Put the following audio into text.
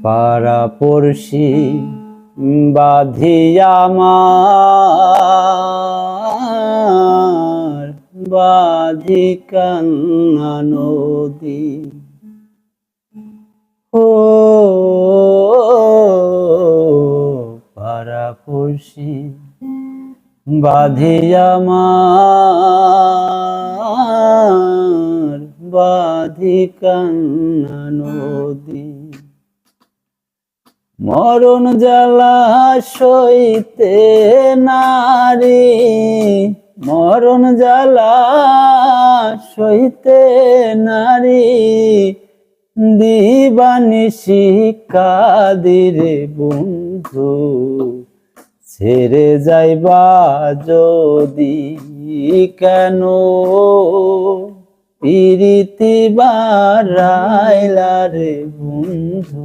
পাড়াপড়শি বাঁধিয়া আমার বাঁধি কান্না নদী। ও পাড়াপড়শি বাঁধিয়া আমার বাঁধি কান্না নদী। মরণ জ্বালা সইতে নারী, মরণ জ্বালা সইতে নারী, দিবানিশি কাঁদি রে বন্ধু, ছেড়ে যাইবা যদি কেন প্রীতি বাড়াইলা রে বন্ধু।